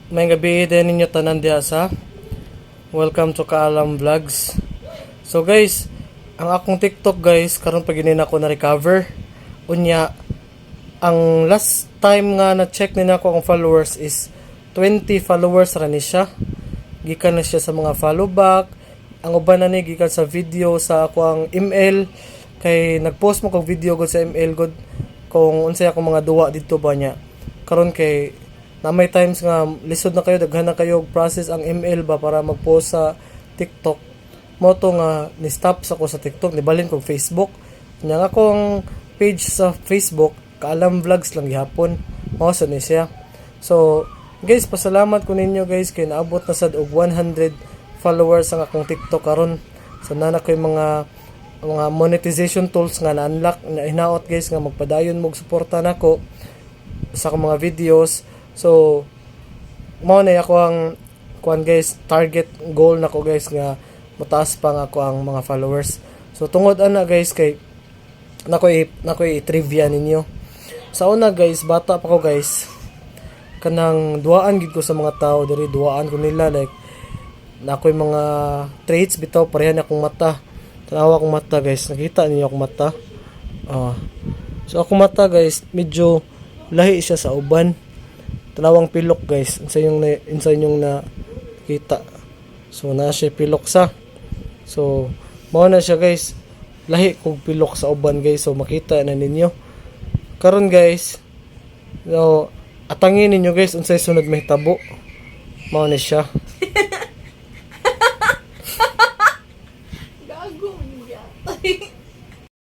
May gabi din ninyo tanan diha sa welcome to Kaalam Vlogs. So guys, ang akong TikTok guys karon pa ginin ako na recover. Unya ang last time nga na check nina ako ang followers is 20 followers ra ni siya. Gikan na siya sa mga follow back. Ang uban na ni gikan sa video sa ako ang email kay nagpost mo kog video gud sa email gud kung unsay ako mga duwa dito ba niya. Karon kay na may times nga lisod na kayo, daghan na kayo process ang email ba para mag-post sa TikTok. Mo to nga ni stop sa ko sa TikTok, nibalhin ko Facebook. Nya nga akong page sa Facebook, Kaalam Vlogs lang gihapon. Mao sa ni siya. So, guys, pasalamat ko ninyo guys kay naabot na sad og 100 followers ang akong TikTok karon. So na ko yung mga monetization tools nga na-unlock na hinaot guys nga magpadayon mo og suporta nako sa akong mga videos. So, mao na ako ang kuan guys, target goal nako guys nga mataas pa nga ako ang mga followers. So tungod ana guys kay nako i-trivia ninyo. Sa una guys, bata pa ko guys, kanang duaan gid ko sa mga tao diri, duaan ko nila like nakoy mga traits bitaw pareha na akong mata. Tanawa akong mata guys, nakita niyo akong mata. So akong mata guys, medyo lahi siya sa uban. Tanawang pilok guys, insa yung nakita. So na siya pilok sa. So mao na siya guys, lahi kog pilok sa uban guys. So makita na ninyo karon guys. So atangin ninyo guys unsay sunod mahitabo. Mao na siya.